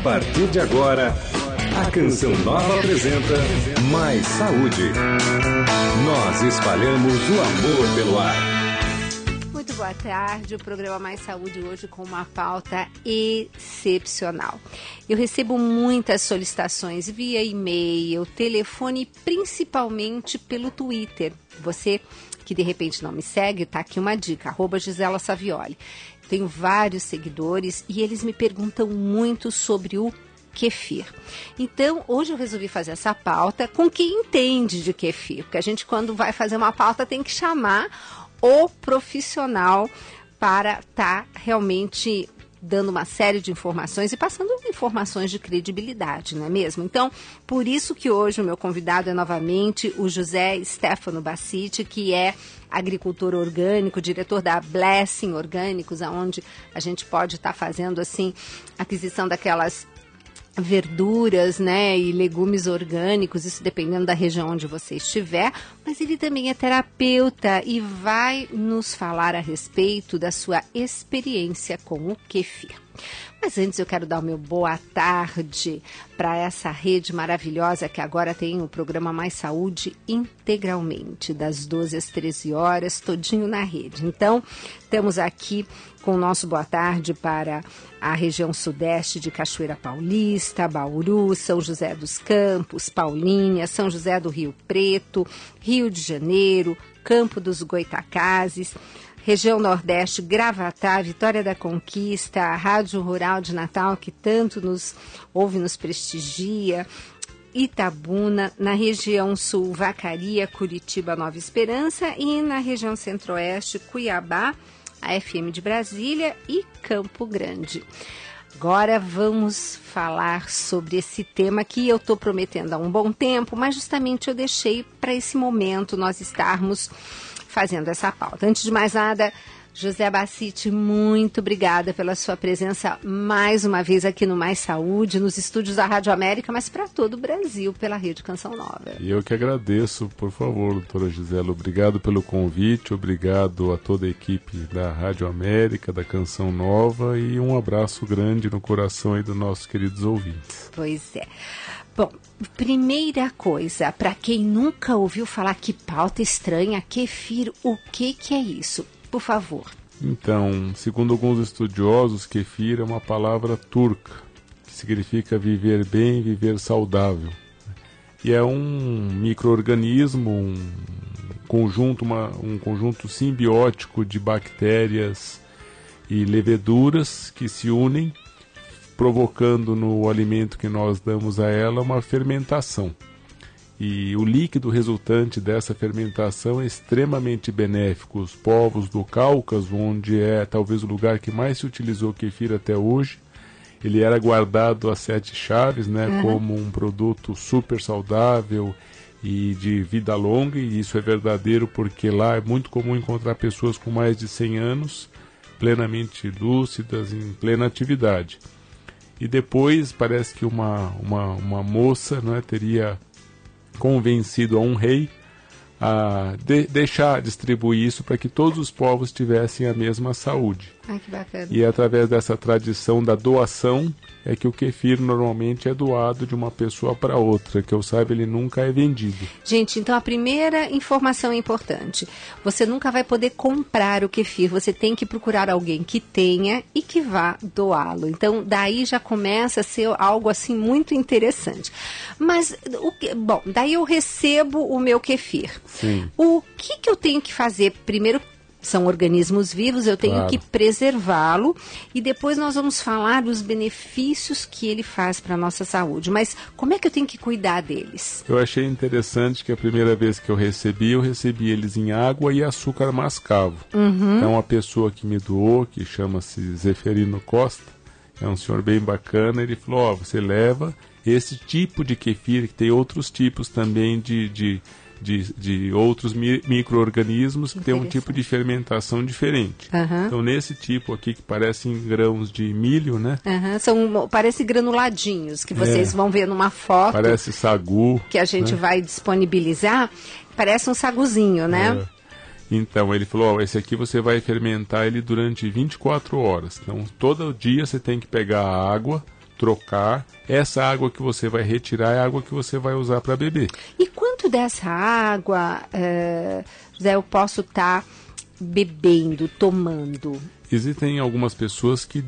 partir de agora, a Canção Nova apresenta Mais Saúde. Nós espalhamos o amor pelo ar. Muito boa tarde, o programa Mais Saúde hoje com uma pauta excepcional. Eu recebo muitas solicitações via e-mail, telefone e principalmente pelo Twitter. Você que de repente não me segue, está aqui uma dica, @Gisela Savioli. Tenho vários seguidores e eles me perguntam muito sobre o kefir. Então, hoje eu resolvi fazer essa pauta com quem entende de kefir, porque a gente, quando vai fazer uma pauta, tem que chamar o profissional para estar realmente dando uma série de informações e passando informações de credibilidade, não é mesmo? Então, por isso que hoje o meu convidado é novamente o José Stefano Bassiti, que é agricultor orgânico, diretor da Blessing Orgânicos, onde a gente pode estar fazendo assim aquisição daquelas verduras, né, e legumes orgânicos, isso dependendo da região onde você estiver, mas ele também é terapeuta e vai nos falar a respeito da sua experiência com o kefir. Mas antes eu quero dar o meu boa tarde para essa rede maravilhosa que agora tem o programa Mais Saúde integralmente, das 12 às 13 horas, todinho na rede. Então, estamos aqui com o nosso boa tarde para a região sudeste de Cachoeira Paulista, Bauru, São José dos Campos, Paulínia, São José do Rio Preto, Rio de Janeiro, Campo dos Goitacazes, região Nordeste, Gravatá, Vitória da Conquista, a Rádio Rural de Natal, que tanto nos ouve, nos prestigia, Itabuna, na região Sul, Vacaria, Curitiba, Nova Esperança e na região Centro-Oeste, Cuiabá, a FM de Brasília e Campo Grande. Agora vamos falar sobre esse tema que eu estou prometendo há um bom tempo, mas justamente eu deixei para esse momento nós estarmos fazendo essa pauta. Antes de mais nada, José Bassiti, muito obrigada pela sua presença mais uma vez aqui no Mais Saúde, nos estúdios da Rádio América, mas para todo o Brasil, pela Rede Canção Nova. E eu que agradeço, por favor, doutora Gisela, obrigado pelo convite, obrigado a toda a equipe da Rádio América, da Canção Nova e um abraço grande no coração aí dos nossos queridos ouvintes. Pois é. Bom, primeira coisa, para quem nunca ouviu falar que pauta estranha, kefir, o que é isso? Por favor. Então, segundo alguns estudiosos, kefir é uma palavra turca, que significa viver bem, viver saudável. E é um micro-organismo, um conjunto simbiótico de bactérias e leveduras que se unem, provocando no alimento que nós damos a ela uma fermentação. E o líquido resultante dessa fermentação é extremamente benéfico. Os povos do Cáucaso, onde é talvez o lugar que mais se utilizou kefir até hoje, ele era guardado a 7 chaves, né, como um produto super saudável e de vida longa, e isso é verdadeiro porque lá é muito comum encontrar pessoas com mais de 100 anos, plenamente lúcidas, em plena atividade. E depois parece que uma moça, não é, teria convencido a um rei a deixar distribuir isso para que todos os povos tivessem a mesma saúde. Ai, que bacana. E através dessa tradição da doação é que o kefir normalmente é doado de uma pessoa para outra, que eu saiba ele nunca é vendido. Gente, então a primeira informação é importante. Você nunca vai poder comprar o kefir, você tem que procurar alguém que tenha e que vá doá-lo. Então daí já começa a ser algo assim muito interessante. Mas, bom, daí eu recebo o meu kefir. Sim. O que eu tenho que fazer? Primeiro, são organismos vivos, eu tenho que preservá-lo e depois nós vamos falar dos benefícios que ele faz para a nossa saúde. Mas como é que eu tenho que cuidar deles? Eu achei interessante que a primeira vez que eu recebi eles em água e açúcar mascavo. Então uma pessoa que me doou, que chama-se Zeferino Costa, é um senhor bem bacana, ele falou, você leva esse tipo de kefir, que tem outros tipos também de outros micro-organismos que tem um tipo de fermentação diferente. Então nesse tipo aqui que parecem grãos de milho, né? Parece granuladinhos, que vocês vão ver numa foto. Parece sagu. Que a gente vai disponibilizar. Parece um saguzinho, né? Então ele falou, esse aqui você vai fermentar ele durante 24 horas. Então todo dia você tem que pegar a água, trocar. Essa água que você vai retirar é a água que você vai usar para beber. E quanto dessa água, Zé, eu posso estar bebendo, tomando? Existem algumas pessoas que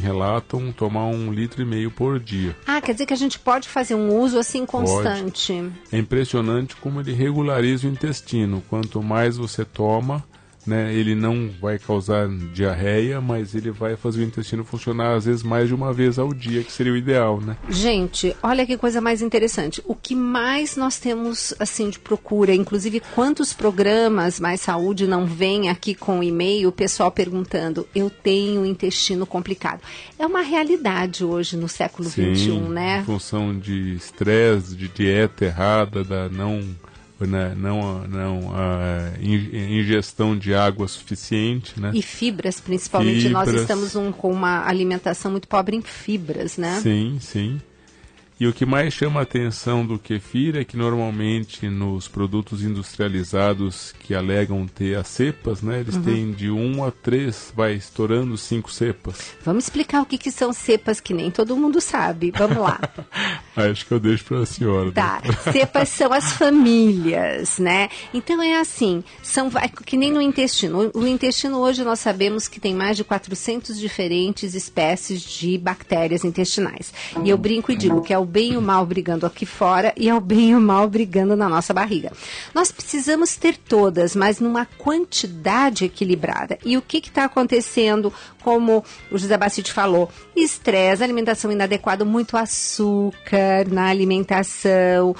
relatam tomar 1,5 litro por dia. Quer dizer que a gente pode fazer um uso assim constante. Pode. É impressionante como ele regulariza o intestino. Quanto mais você toma, né, ele não vai causar diarreia, mas ele vai fazer o intestino funcionar às vezes mais de uma vez ao dia, que seria o ideal, né? Gente, olha que coisa mais interessante. O que mais nós temos assim de procura, inclusive quantos programas Mais Saúde não vêm aqui com e-mail, o pessoal perguntando, eu tenho intestino complicado. É uma realidade hoje no século XXI, né? Em função de estresse, de dieta errada, da ingestão de água suficiente, né? E fibras, principalmente. Nós estamos com uma alimentação muito pobre em fibras, né? Sim, sim. E o que mais chama a atenção do kefir é que normalmente nos produtos industrializados que alegam ter as cepas, né, eles têm de 1 a 3, vai estourando 5 cepas. Vamos explicar o que são cepas, que nem todo mundo sabe. Vamos lá. Acho que eu deixo para a senhora. Tá, cepas são as famílias, né? Então é assim, que nem no intestino. O intestino hoje nós sabemos que tem mais de 400 diferentes espécies de bactérias intestinais. E eu brinco e digo que é o bem e o mal brigando aqui fora e é o bem e o mal brigando na nossa barriga. Nós precisamos ter todas, mas numa quantidade equilibrada. E o que está acontecendo, como o José Bacite falou? Estresse, alimentação inadequada, muito açúcar na alimentação,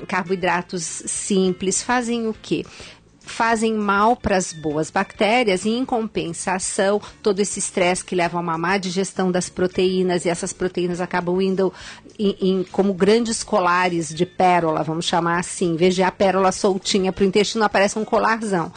carboidratos simples, fazem o quê? Fazem mal para as boas bactérias e, em compensação, todo esse estresse que leva a uma má digestão das proteínas, e essas proteínas acabam indo como grandes colares de pérola, vamos chamar assim. Em vez de a pérola soltinha para o intestino, aparece um colarzão.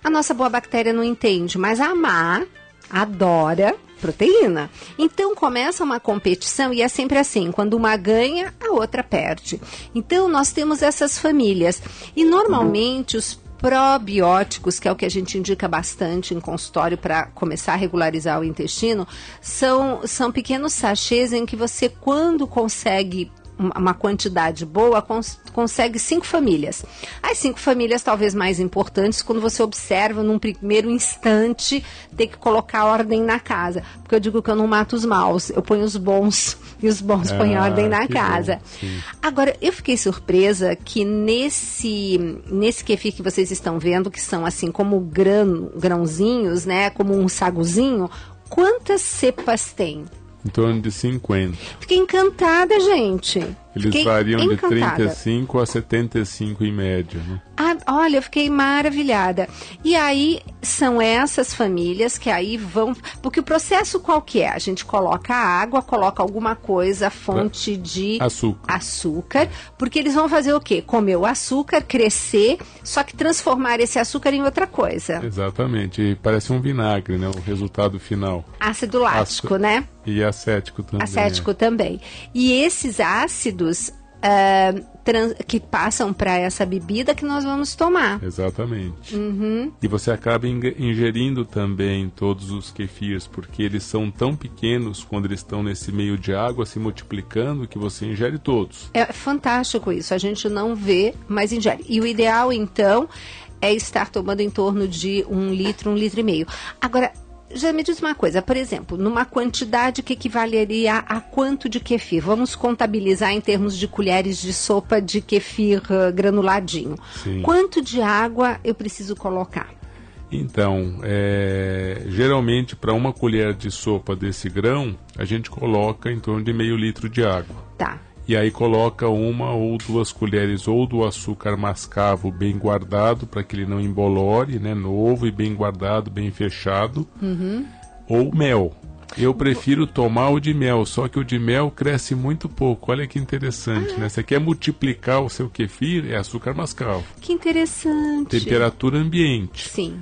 A nossa boa bactéria não entende, mas a má adora proteína. Então começa uma competição e é sempre assim, quando uma ganha, a outra perde. Então nós temos essas famílias e normalmente os probióticos, que é o que a gente indica bastante em consultório para começar a regularizar o intestino, são pequenos sachês em que você, quando consegue uma quantidade boa, consegue 5 famílias. As 5 famílias talvez mais importantes, quando você observa num primeiro instante ter que colocar ordem na casa. Porque eu digo que eu não mato os maus, eu ponho os bons e os bons põem ordem na casa. Agora, eu fiquei surpresa que nesse kefir que vocês estão vendo, que são assim como grãozinhos, né, como um saguzinho, quantas cepas tem? Em torno de 50. Fiquei encantada, gente. Eles variam de 35 a 75 em média, né? Olha, eu fiquei maravilhada. E aí, são essas famílias que aí vão... Porque o processo qual que é? A gente coloca água, coloca alguma coisa, fonte de açúcar, porque eles vão fazer o quê? Comer o açúcar, crescer, só que transformar esse açúcar em outra coisa. Exatamente. E parece um vinagre, né? O resultado final. Ácido lático, né? E acético também. Acético também. E esses ácidos que passam para essa bebida que nós vamos tomar. Exatamente. E você acaba ingerindo também todos os kefirs, porque eles são tão pequenos quando eles estão nesse meio de água se multiplicando que você ingere todos. É fantástico isso. A gente não vê, mas ingere. E o ideal, então, é estar tomando em torno de 1 litro, 1,5 litro. Agora, já me diz uma coisa, por exemplo, numa quantidade que equivaleria a quanto de kefir? Vamos contabilizar em termos de colheres de sopa de kefir granuladinho. Sim. Quanto de água eu preciso colocar? Então, geralmente para uma colher de sopa desse grão, a gente coloca em torno de meio litro de água. Tá. E aí coloca 1 ou 2 colheres ou do açúcar mascavo bem guardado, para que ele não embolore, né? Novo e bem guardado, bem fechado. Ou mel. Eu prefiro tomar o de mel, só que o de mel cresce muito pouco. Olha que interessante, né? Você quer multiplicar o seu kefir, é açúcar mascavo. Que interessante. Temperatura ambiente. Sim,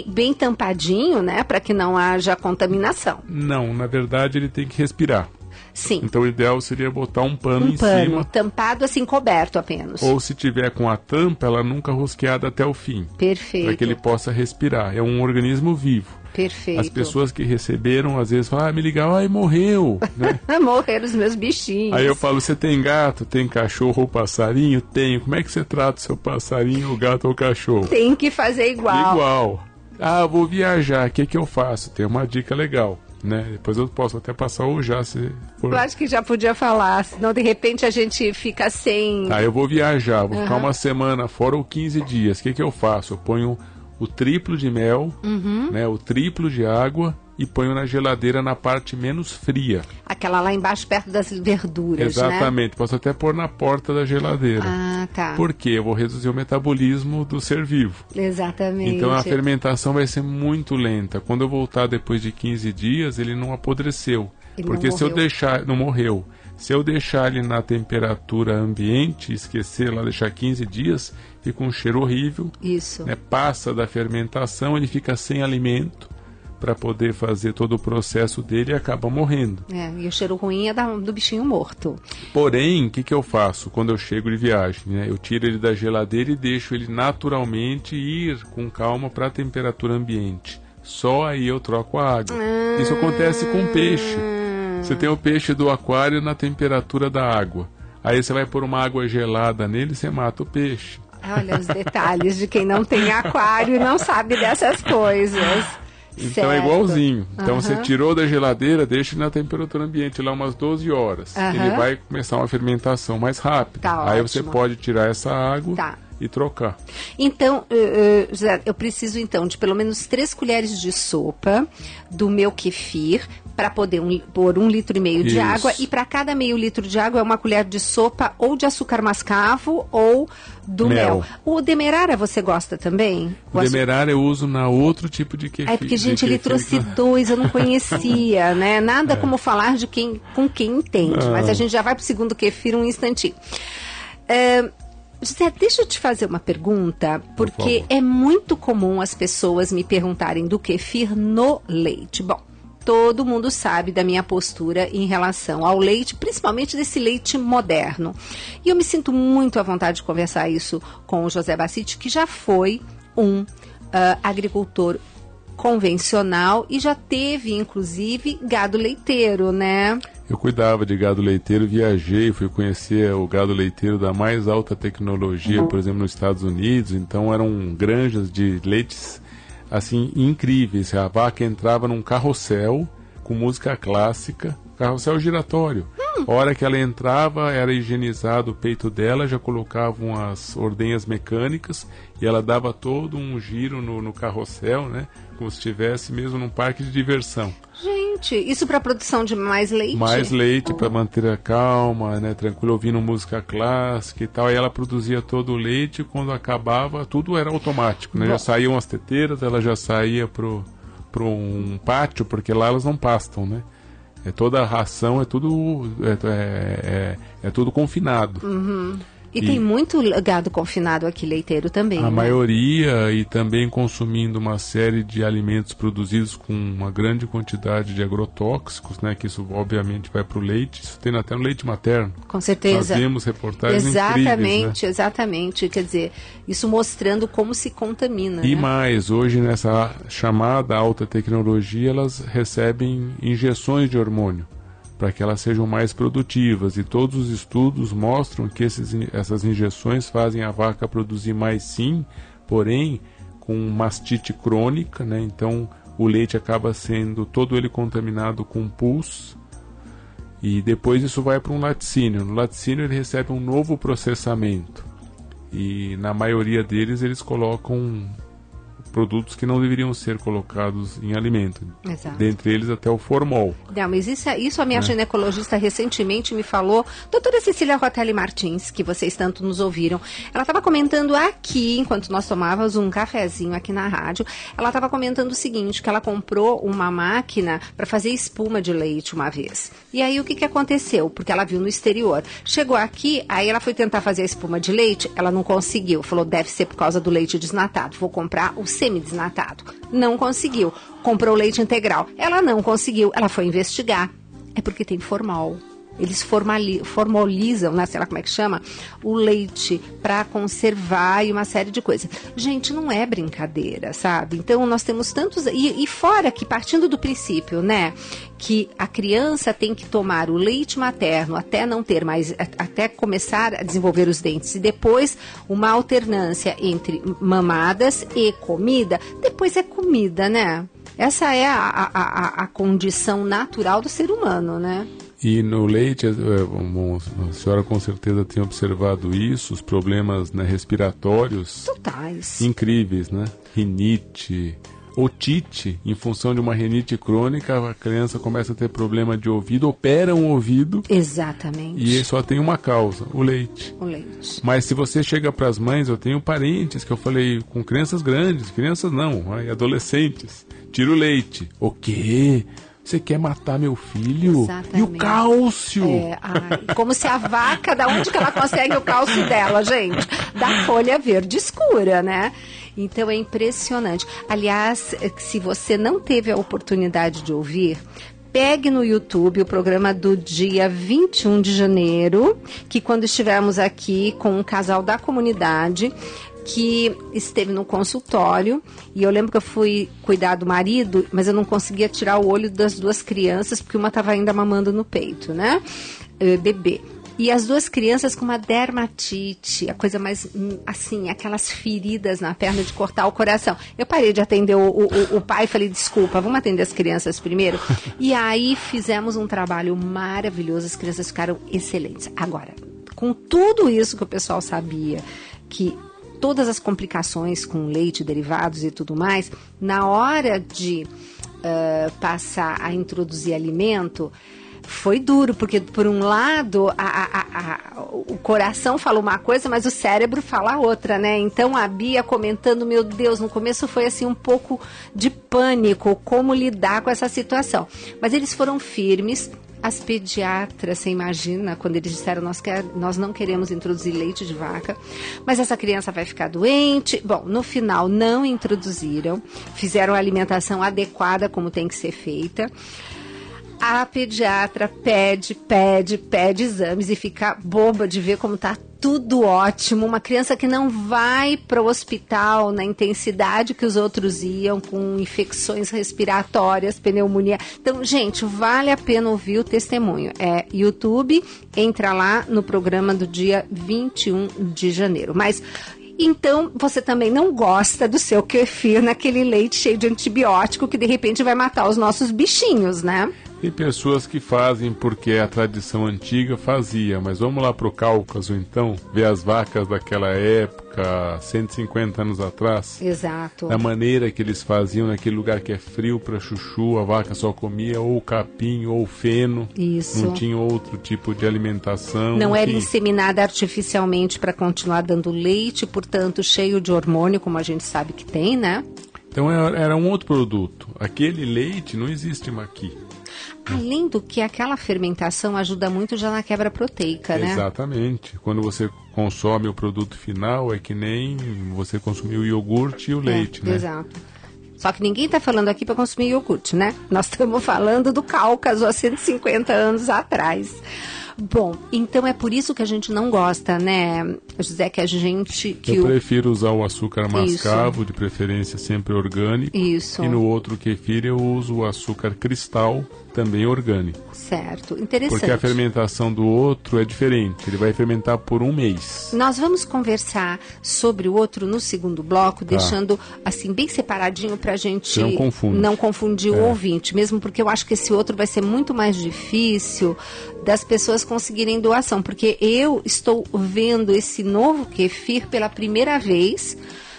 bem tampadinho, né? Para que não haja contaminação. Não, na verdade ele tem que respirar. Sim. Então o ideal seria botar um pano em cima. Tampado assim, coberto apenas. Ou se tiver com a tampa, ela nunca rosqueada até o fim. Perfeito. Para que ele possa respirar. É um organismo vivo. Perfeito. As pessoas que receberam, às vezes, falam, me ligaram, ai, morreu, né? Morreram os meus bichinhos. Aí eu falo, você tem gato, tem cachorro ou passarinho? Tenho. Como é que você trata o seu passarinho, o gato ou o cachorro? Tem que fazer igual. Igual. Ah, vou viajar, o que eu faço? Tem uma dica legal, né? Depois eu posso até passar ou já, se for... Eu acho que já podia falar, senão de repente a gente fica sem... Eu vou viajar, vou ficar uma semana fora ou 15 dias. O que eu faço? Eu ponho o triplo de mel, né, o triplo de água e ponho na geladeira na parte menos fria. Aquela lá embaixo, perto das verduras, Exatamente. né? Posso até pôr na porta da geladeira. Ah, tá. Porque eu vou reduzir o metabolismo do ser vivo. Exatamente. Então a fermentação vai ser muito lenta. Quando eu voltar depois de 15 dias, ele não apodreceu. Ele porque não se eu morreu. deixar... Não morreu. Se eu deixar ele na temperatura ambiente, esquecer lá, deixar 15 dias, fica um cheiro horrível. Isso. Né? Passa da fermentação, ele fica sem alimento para poder fazer todo o processo dele e acaba morrendo. E o cheiro ruim é do bichinho morto. Porém, o que eu faço quando eu chego de viagem? Né? Eu tiro ele da geladeira e deixo ele naturalmente ir com calma para a temperatura ambiente. Só aí eu troco a água. Isso acontece com peixe. Você tem o peixe do aquário na temperatura da água. Aí você vai pôr uma água gelada nele e você mata o peixe. Olha os detalhes de quem não tem aquário e não sabe dessas coisas. Então certo. é igualzinho. Então você tirou da geladeira, deixa na temperatura ambiente lá umas 12 horas. Ele vai começar uma fermentação mais rápida. Tá, aí ótimo. você pode tirar essa água e trocar. Então, José, eu preciso então de pelo menos 3 colheres de sopa do meu kefir para poder pôr 1,5 litro de água, e para cada meio litro de água é uma colher de sopa ou de açúcar mascavo ou do mel. O demerara você gosta também? O demerara eu uso na outro tipo de kefir. Porque, gente, ele trouxe 2, eu não conhecia, né? Nada como falar de com quem entende. Mas a gente já vai pro segundo kefir um instantinho. José, deixa eu te fazer uma pergunta, porque é muito comum as pessoas me perguntarem do kefir no leite. Bom, todo mundo sabe da minha postura em relação ao leite, principalmente desse leite moderno. E eu me sinto muito à vontade de conversar isso com o José Bassiti, que já foi um agricultor convencional e já teve, inclusive, gado leiteiro, né? Eu cuidava de gado leiteiro, viajei, fui conhecer o gado leiteiro da mais alta tecnologia, por exemplo, nos Estados Unidos. Então eram granjas de leites assim incríveis. A vaca entrava num carrossel com música clássica, carrossel giratório. A hora que ela entrava, era higienizado o peito dela, já colocavam as ordenhas mecânicas e ela dava todo um giro no carrossel, né? Como se estivesse mesmo num parque de diversão. Gente, isso para produção de mais leite? Mais leite para manter a calma, né? Tranquilo, ouvindo música clássica e tal. Aí ela produzia todo o leite e quando acabava, tudo era automático, né? Já saíam as teteiras, ela já saía pro um pátio, porque lá elas não pastam, né? Toda a ração é tudo confinado. E tem muito gado confinado aqui, leiteiro também, A maioria, e também consumindo uma série de alimentos produzidos com uma grande quantidade de agrotóxicos, né? Que isso obviamente vai para o leite. Isso tem até no leite materno. Com certeza. Nós vemos reportagens incríveis, né? Exatamente. Quer dizer, isso mostrando como se contamina. E né? mais, hoje nessa chamada alta tecnologia, elas recebem injeções de hormônio para que elas sejam mais produtivas, e todos os estudos mostram que essas injeções fazem a vaca produzir mais, sim, porém com mastite crônica, né? Então o leite acaba sendo todo ele contaminado com pus, e depois isso vai para um laticínio. No laticínio ele recebe um novo processamento, e na maioria deles eles colocam produtos que não deveriam ser colocados em alimento. Exato. Dentre eles até o formol. Não, mas isso a minha ginecologista recentemente me falou. Doutora Cecília Rotelli Martins, que vocês tanto nos ouviram, ela estava comentando aqui, enquanto nós tomávamos um cafezinho aqui na rádio, ela estava comentando o seguinte, que ela comprou uma máquina para fazer espuma de leite uma vez. E aí o que aconteceu? Porque ela viu no exterior. Chegou aqui, aí ela foi tentar fazer a espuma de leite, ela não conseguiu. Falou, deve ser por causa do leite desnatado. Vou comprar o semi-desnatado. Não conseguiu. Comprou leite integral. Ela não conseguiu. Ela foi investigar. É porque tem formol. Eles formalizam, né, sei lá como é que chama, o leite para conservar e uma série de coisas. Gente, não é brincadeira, sabe? Então, nós temos tantos... E fora que, partindo do princípio, né, que a criança tem que tomar o leite materno até não ter mais... Até começar a desenvolver os dentes. E depois, uma alternância entre mamadas e comida. Depois é comida, né? Essa é a condição natural do ser humano, né? E no leite, a senhora com certeza tem observado isso, os problemas, né, respiratórios totais, incríveis, né? Rinite, otite, em função de uma rinite crônica, a criança começa a ter problema de ouvido, opera um ouvido. Exatamente. E só tem uma causa, o leite. O leite. Mas se você chega para as mães, eu tenho parentes que eu falei com crianças grandes, crianças não, adolescentes, tira o leite. O quê? Você quer matar meu filho? Exatamente. E o cálcio? Como se a vaca, da onde que ela consegue o cálcio dela, gente? Da folha verde escura, né? Então é impressionante. Aliás, se você não teve a oportunidade de ouvir, pegue no YouTube o programa do dia 21 de janeiro, que quando estivemos aqui com um casal da comunidade, que esteve no consultório, e eu lembro que eu fui cuidar do marido, mas eu não conseguia tirar o olho das duas crianças, porque uma estava ainda mamando no peito, né? Bebê. E as duas crianças com uma dermatite, a coisa mais, assim, aquelas feridas na perna de cortar o coração. Eu parei de atender o pai e falei, desculpa, vamos atender as crianças primeiro? E aí fizemos um trabalho maravilhoso, as crianças ficaram excelentes. Agora, com tudo isso que o pessoal sabia, que todas as complicações com leite, derivados e tudo mais, na hora de passar a introduzir alimento, foi duro, porque por um lado o coração fala uma coisa, mas o cérebro fala outra, né? Então a Bia comentando, meu Deus, no começo foi assim um pouco de pânico, como lidar com essa situação. Mas eles foram firmes. As pediatras, você imagina, quando eles disseram, nós não queremos introduzir leite de vaca, mas essa criança vai ficar doente. Bom, no final não introduziram, fizeram a alimentação adequada como tem que ser feita. A pediatra pede exames e fica boba de ver como tá tudo ótimo. Uma criança que não vai para o hospital na intensidade que os outros iam, com infecções respiratórias, pneumonia. Então, gente, vale a pena ouvir o testemunho. É YouTube, entra lá no programa do dia 21 de janeiro. Mas... então, você também não gosta do seu kefir naquele leite cheio de antibiótico que de repente vai matar os nossos bichinhos, né? Tem pessoas que fazem porque a tradição antiga fazia, mas vamos lá para o Cáucaso então, ver as vacas daquela época, 150 anos atrás. Exato. Da maneira que eles faziam naquele lugar que é frio para chuchu, a vaca só comia ou capim ou feno. Isso. Não tinha outro tipo de alimentação. Não era inseminada artificialmente para continuar dando leite, portanto cheio de hormônio, como a gente sabe que tem, né? Então era um outro produto. Aquele leite não existe aqui. Além do que aquela fermentação ajuda muito já na quebra proteica, né? Exatamente. Quando você consome o produto final, é que nem você consumir o iogurte e o leite, né? Exato. Só que ninguém está falando aqui para consumir iogurte, né? Nós estamos falando do Cáucaso há 150 anos atrás. Bom, então é por isso que a gente não gosta, né, José, que a gente... Eu prefiro usar o açúcar mascavo, de preferência sempre orgânico. Isso. E no outro kefir eu uso o açúcar cristal, também orgânico. Certo, interessante. Porque a fermentação do outro é diferente, ele vai fermentar por um mês. Nós vamos conversar sobre o outro no segundo bloco, deixando assim bem separadinho para a gente não confundir o ouvinte, mesmo porque eu acho que esse outro vai ser muito mais difícil das pessoas conseguirem doação, porque eu estou vendo esse novo kefir pela primeira vez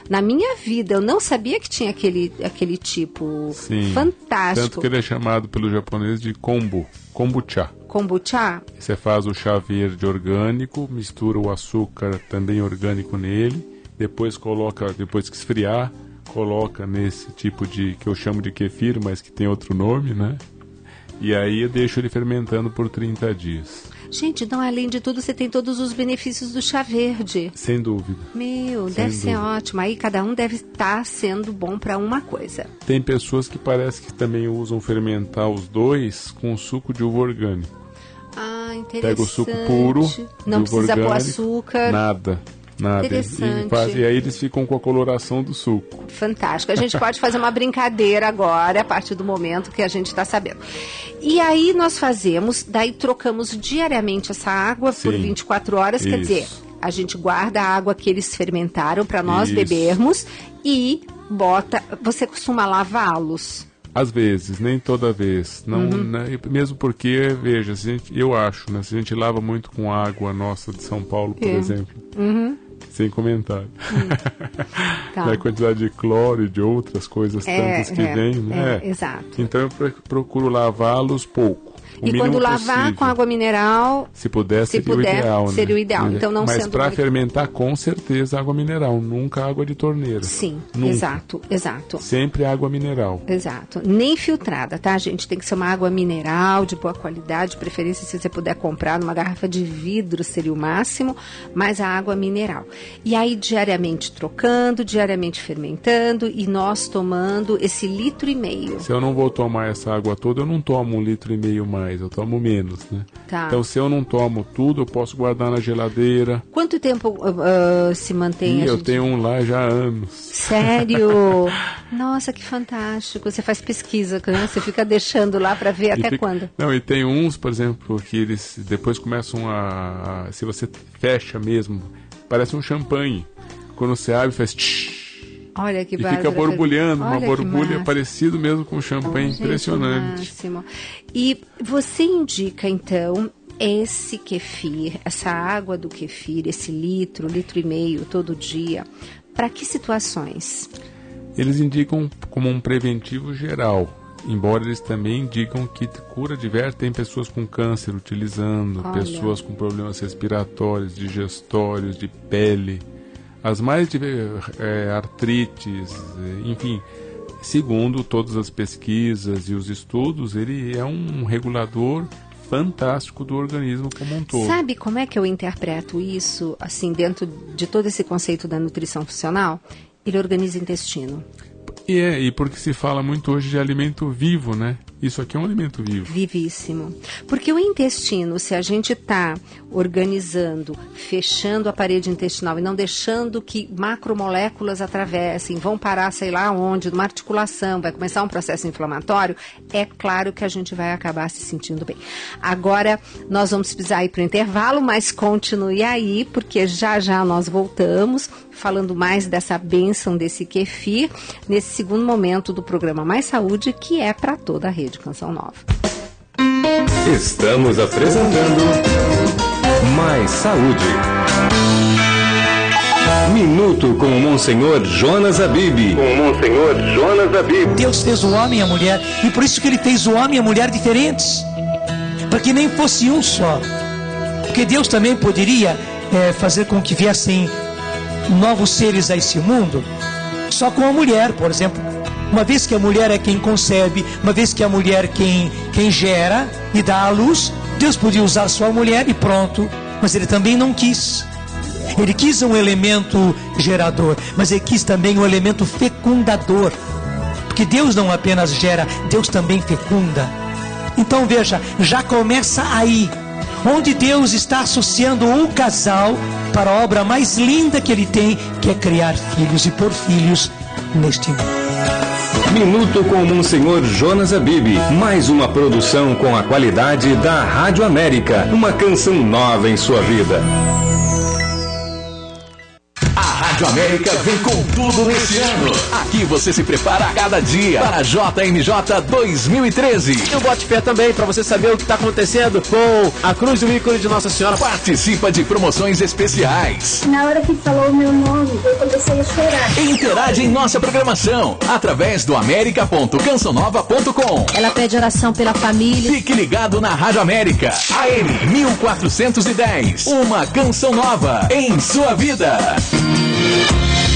na minha vida. Eu não sabia que tinha aquele tipo. Sim, fantástico. Tanto que ele é chamado pelo japonês de kombucha. Kombucha? Você faz o chá verde orgânico, mistura o açúcar também orgânico nele, depois que esfriar, coloca nesse tipo de, que eu chamo de kefir, mas que tem outro nome, né? E aí eu deixo ele fermentando por 30 dias. Gente, então além de tudo você tem todos os benefícios do chá verde. Sem dúvida. Deve ser ótimo. Aí cada um deve estar sendo bom para uma coisa. Tem pessoas que parece que também usam fermentar os dois com suco de uva orgânico. Ah, Pega o suco puro, não precisa orgânico, pôr açúcar. Nada. Interessante. E aí eles ficam com a coloração do suco. Fantástico. A gente pode fazer uma brincadeira agora, a partir do momento que a gente está sabendo. E aí nós daí trocamos diariamente essa água por 24 horas, quer dizer, a gente guarda a água que eles fermentaram para nós bebermos e você costuma lavá-los? Às vezes, nem toda vez. Não, né, mesmo porque, veja, eu acho, né, se a gente lava muito com água nossa de São Paulo, por exemplo, sem comentário. Tá. A quantidade de cloro e de outras coisas tantas que vem, né? Exato. Então eu procuro lavá-los pouco. E quando lavar possível. Com água mineral, se puder, seria o ideal. Seria o ideal. Então, não mas para muito... fermentar, com certeza, água mineral, nunca água de torneira. Sim, nunca. Exato. Sempre água mineral. Exato. Nem filtrada, tá, gente? Tem que ser uma água mineral, de boa qualidade, de preferência se você puder comprar numa garrafa de vidro, seria o máximo, mas a água mineral. E aí, diariamente trocando, diariamente fermentando, e nós tomando esse 1,5 litro. Se eu não vou tomar essa água toda, eu não tomo 1,5 litro mais. Eu tomo menos, né? Tá. Então, se eu não tomo tudo, eu posso guardar na geladeira. Quanto tempo se mantém? Eu tenho um lá já há anos. Sério? Nossa, que fantástico. Você faz pesquisa, né? Você fica deixando lá para ver até quando? Não, e tem uns, por exemplo, que eles depois começam se você fecha mesmo, parece um champanhe. Quando você abre, faz tsh. Olha que e fica borbulhando, uma borbulha parecido mesmo com champanhe, impressionante. Máximo. E você indica, então, esse kefir, essa água do kefir, esse 1,5 litro todo dia, para que situações? Eles indicam como um preventivo geral, embora eles também indicam que cura diversa. Tem pessoas com câncer utilizando, pessoas com problemas respiratórios, digestórios, de pele, as mais de artrites, enfim, segundo todas as pesquisas e os estudos, ele é um regulador fantástico do organismo como um todo. Sabe como é que eu interpreto isso, assim, dentro de todo esse conceito da nutrição funcional? Ele organiza o intestino. E porque se fala muito hoje de alimento vivo, né? Isso aqui é um alimento vivo. Vivíssimo. Porque o intestino, se a gente está organizando, fechando a parede intestinal e não deixando que macromoléculas atravessem, vão parar, sei lá onde, numa articulação, vai começar um processo inflamatório, é claro que a gente vai acabar se sentindo bem. Agora, nós vamos precisar ir para o intervalo, mas continue aí, porque já já nós voltamos, falando mais dessa bênção desse kefir, nesse segundo momento do programa Mais Saúde, que é para toda a Rede Canção Nova. Estamos apresentando Mais Saúde. Minuto com o Monsenhor Jonas Habib. Deus fez o homem e a mulher, e por isso que ele fez o homem e a mulher diferentes, para que nem fosse um só. Porque Deus também poderia fazer com que viessem novos seres a esse mundo, só com a mulher, por exemplo. Uma vez que a mulher é quem concebe, uma vez que a mulher é quem gera e dá à luz, Deus podia usar só a mulher e pronto. Mas ele também não quis. Ele quis um elemento gerador, mas ele quis também um elemento fecundador. Porque Deus não apenas gera, Deus também fecunda. Então veja, já começa aí, onde Deus está associando um casal para a obra mais linda que ele tem, que é criar filhos e pôr filhos neste mundo. Minuto com o Monsenhor Jonas Habib. Mais uma produção com a qualidade da Rádio América. Uma canção nova em sua vida. A Rádio América vem com tudo nesse ano. Aqui você se prepara a cada dia para a JMJ 2013. E o Bote Fé também, para você saber o que está acontecendo com a Cruz do Ícone de Nossa Senhora. Participa de promoções especiais. Na hora que falou o meu nome, eu comecei a chorar. Interage em nossa programação através do america.cançãonova.com. Ela pede oração pela família. Fique ligado na Rádio América, AM 1410. Uma canção nova em sua vida.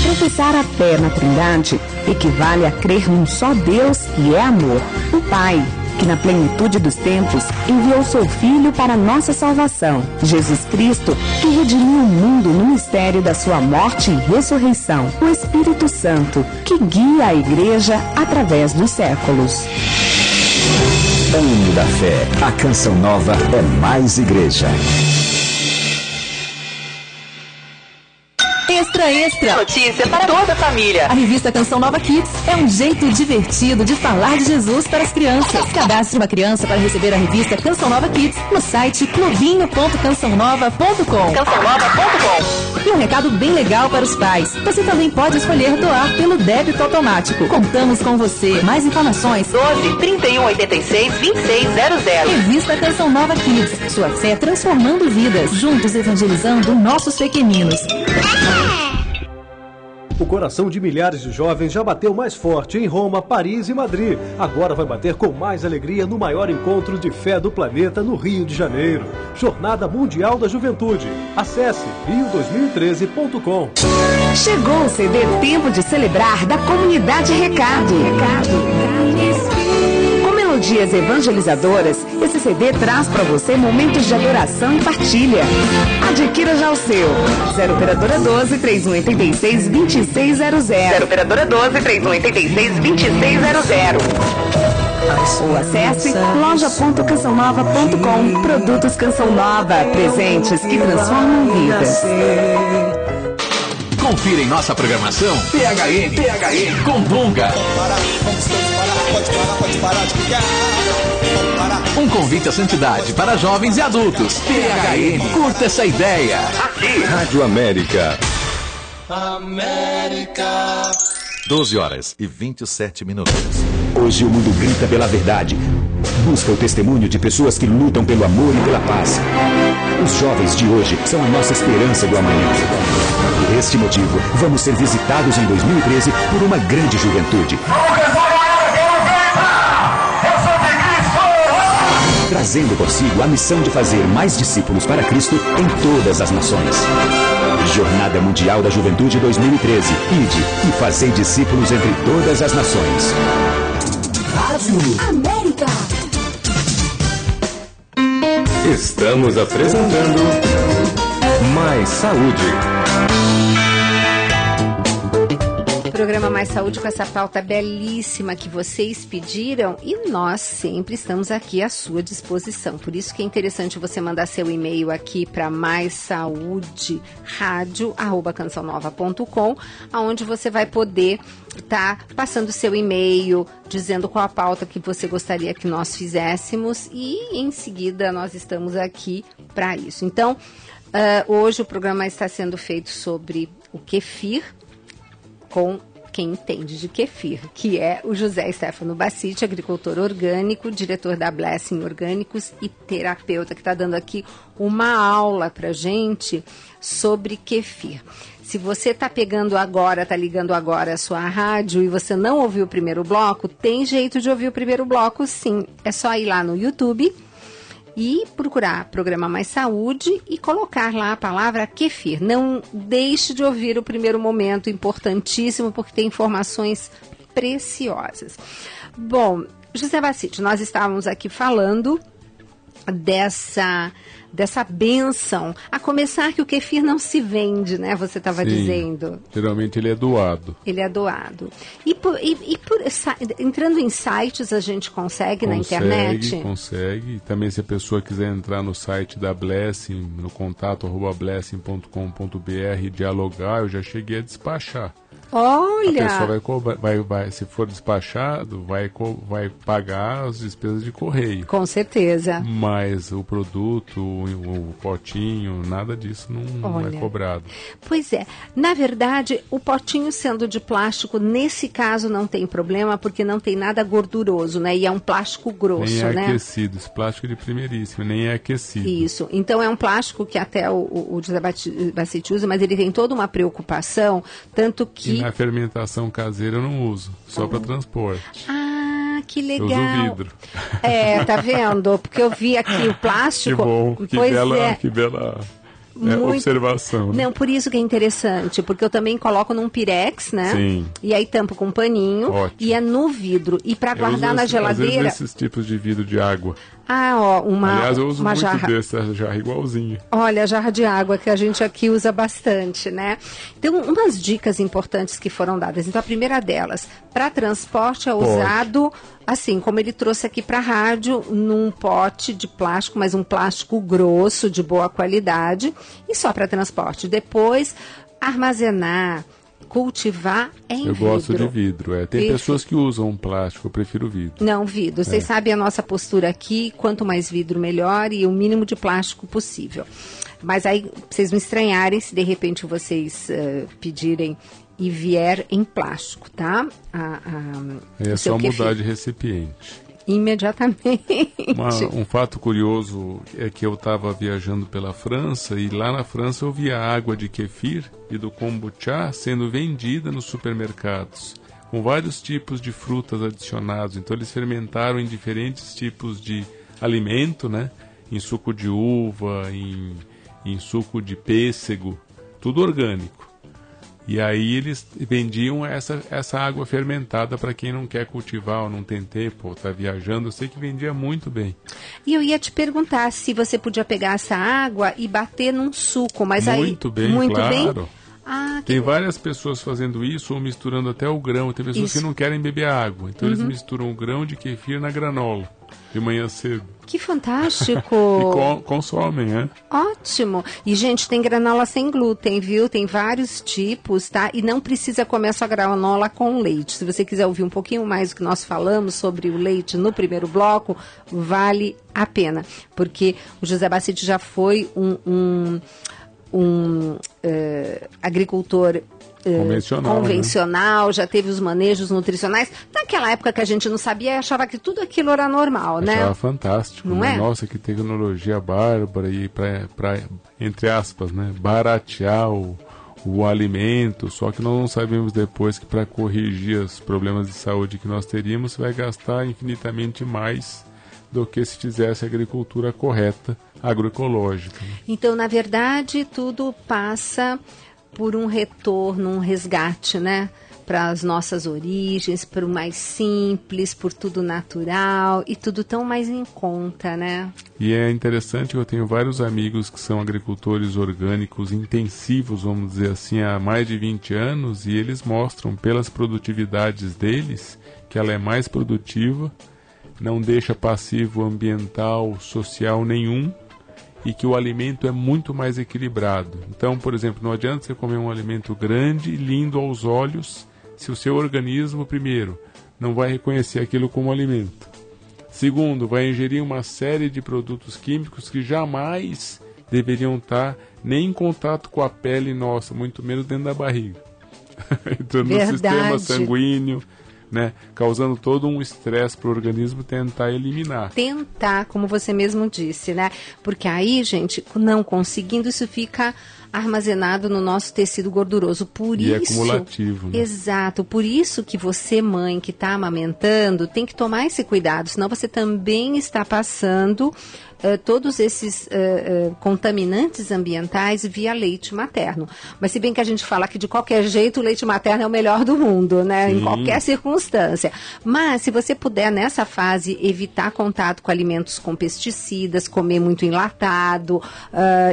Professar a fé na Trindade equivale a crer num só Deus que é amor, o Pai, que na plenitude dos tempos enviou seu Filho para nossa salvação, Jesus Cristo, que redimiu o mundo no mistério da sua morte e ressurreição, o Espírito Santo, que guia a Igreja através dos séculos. Ano da Fé. A Canção Nova é mais igreja. Extra, extra. Notícia para toda a família. A revista Canção Nova Kids é um jeito divertido de falar de Jesus para as crianças. Cadastre uma criança para receber a revista Canção Nova Kids no site clubinho.cançãonova.com. cançãonova.com. E um recado bem legal para os pais. Você também pode escolher doar pelo débito automático. Contamos com você. Mais informações: 12 31 86 2600. Revista Canção Nova Kids. Sua fé transformando vidas. Juntos evangelizando nossos pequeninos. O coração de milhares de jovens já bateu mais forte em Roma, Paris e Madrid. Agora vai bater com mais alegria no maior encontro de fé do planeta no Rio de Janeiro. Jornada Mundial da Juventude. Acesse rio2013.com. Chegou o CD Tempo de Celebrar da Comunidade Recado. Com melodias evangelizadoras, esse CD traz para você momentos de adoração e partilha. Adquira já o seu. 0 Operadora 12 3186 2600. 0 Operadora 12 3186 2600. Ou acesse loja.cançãonova.com. Produtos Canção Nova. Presentes que transformam vidas. Confira em nossa programação PHN com Dunga. Um convite à santidade para jovens e adultos. PHN, curta essa ideia. Aqui, Rádio América. 12h27. Hoje o mundo grita pela verdade. Busca o testemunho de pessoas que lutam pelo amor e pela paz. Os jovens de hoje são a nossa esperança do amanhã. Por este motivo, vamos ser visitados em 2013 por uma grande juventude. Trazendo consigo a missão de fazer mais discípulos para Cristo em todas as nações. Jornada Mundial da Juventude 2013. Ide e fazei discípulos entre todas as nações. Rádio América. Estamos apresentando Mais Saúde. Programa Mais Saúde com essa pauta belíssima que vocês pediram e nós sempre estamos aqui à sua disposição. Por isso que é interessante você mandar seu e-mail aqui para maissaude@cançãonova.com, aonde você vai poder estar passando seu e-mail, dizendo qual a pauta que você gostaria que nós fizéssemos e em seguida nós estamos aqui para isso. Então, hoje o programa está sendo feito sobre o kefir com quem entende de kefir, que é o José Stefano Bassiti, agricultor orgânico, diretor da Blessing Orgânicos e terapeuta, que está dando aqui uma aula para gente sobre kefir. Se você está pegando agora, está ligando agora a sua rádio e você não ouviu o primeiro bloco, tem jeito de ouvir o primeiro bloco, sim. É só ir lá no YouTube e procurar Programa Mais Saúde e colocar lá a palavra kefir. Não deixe de ouvir o primeiro momento, importantíssimo, porque tem informações preciosas. Bom, José Bassiti, nós estávamos aqui falando dessa bênção, a começar que o kefir não se vende, né? Você estava dizendo. Geralmente ele é doado. Ele é doado. Entrando em sites, a gente consegue na internet? Consegue. Também se a pessoa quiser entrar no site da Blessing, no contato@blessing.com.br e dialogar, eu já cheguei a despachar. Olha! A pessoa vai cobrar, se for despachado, vai pagar as despesas de correio. Com certeza. Mas o produto, o potinho, nada disso não é cobrado. Pois é. Na verdade, o potinho sendo de plástico, nesse caso não tem problema, porque não tem nada gorduroso, né? E é um plástico grosso, nem é né? aquecido. Esse plástico de primeiríssimo, nem é aquecido. Isso. Então é um plástico que até o José Bassiti usa, mas ele tem toda uma preocupação, tanto que... E na fermentação caseira eu não uso, só para transporte. Ah, que legal. Eu uso vidro. Tá vendo? Porque eu vi aqui o plástico. Que bom, que bela observação. Não, por isso que é interessante, porque eu também coloco num pirex, né? Sim. E aí tampo com um paninho. Ótimo. E é no vidro. E para guardar na geladeira... Às vezes esses tipos de vidro de água. Aliás, eu uso muito jarra. dessa jarra igualzinha. Olha, a jarra de água que a gente aqui usa bastante, né? Então, umas dicas importantes que foram dadas. Então, a primeira delas, para transporte é usado, assim, como ele trouxe aqui para a rádio, num pote de plástico, mas um plástico grosso, de boa qualidade, e só para transporte. Depois, armazenar, cultivar em vidro. Eu gosto de vidro, Tem pessoas que usam plástico, eu prefiro vidro. Não, vidro. Vocês sabem a nossa postura aqui, quanto mais vidro melhor e o mínimo de plástico possível. Mas aí, pra vocês não estranharem, se de repente vocês pedirem e vier em plástico, tá? É só mudar de recipiente. Imediatamente. Um fato curioso é que eu estava viajando pela França e lá na França eu via água de kefir e do kombucha sendo vendida nos supermercados, com vários tipos de frutas adicionados. Então eles fermentaram em diferentes tipos de alimento, né? Em suco de uva, em suco de pêssego, tudo orgânico. E aí eles vendiam essa água fermentada para quem não quer cultivar ou não tem tempo, ou está viajando. Eu sei que vendia muito bem. E eu ia te perguntar se você podia pegar essa água e bater num suco, mas muito bem, claro. Tem várias pessoas fazendo isso ou misturando até o grão. Tem pessoas que não querem beber água, então eles misturam o grão de kefir na granola de manhã cedo. Que fantástico! E consomem, né? Ótimo! E, gente, tem granola sem glúten, viu? Tem vários tipos, tá? E não precisa comer sua granola com leite. Se você quiser ouvir um pouquinho mais do que nós falamos sobre o leite no primeiro bloco, vale a pena. Porque o José Bacite já foi um agricultor convencional, né? Já teve os manejos nutricionais. Naquela época que a gente não sabia, achava que tudo aquilo era normal, né? Achava fantástico, não né? É? Nossa, que tecnologia bárbara e para entre aspas, né, baratear o alimento, só que nós não sabemos depois que para corrigir os problemas de saúde que nós teríamos, vai gastar infinitamente mais do que se fizesse a agricultura correta, agroecológica. Então, na verdade, tudo passa por um retorno, um resgate, né? Para as nossas origens, para o mais simples, por tudo natural e tudo tão mais em conta, né? E é interessante que eu tenho vários amigos que são agricultores orgânicos intensivos, vamos dizer assim, há mais de 20 anos, e eles mostram pelas produtividades deles que ela é mais produtiva, não deixa passivo ambiental, social nenhum, e que o alimento é muito mais equilibrado. Então, por exemplo, não adianta você comer um alimento grande, lindo aos olhos, se o seu organismo, primeiro, não vai reconhecer aquilo como alimento. Segundo, vai ingerir uma série de produtos químicos que jamais deveriam estar nem em contato com a pele nossa, muito menos dentro da barriga. Entrando no sistema sanguíneo, né, causando todo um estresse para o organismo tentar eliminar. Tentar, como você mesmo disse, né? Porque aí, gente, não conseguindo, isso fica armazenado no nosso tecido gorduroso. Por e isso, é acumulativo, né? Exato. Por isso que você, mãe, que está amamentando, tem que tomar esse cuidado, senão você também está passando todos esses contaminantes ambientais via leite materno. Mas se bem que a gente fala que de qualquer jeito o leite materno é o melhor do mundo, né? Sim. Em qualquer circunstância. Mas se você puder nessa fase evitar contato com alimentos com pesticidas, comer muito enlatado,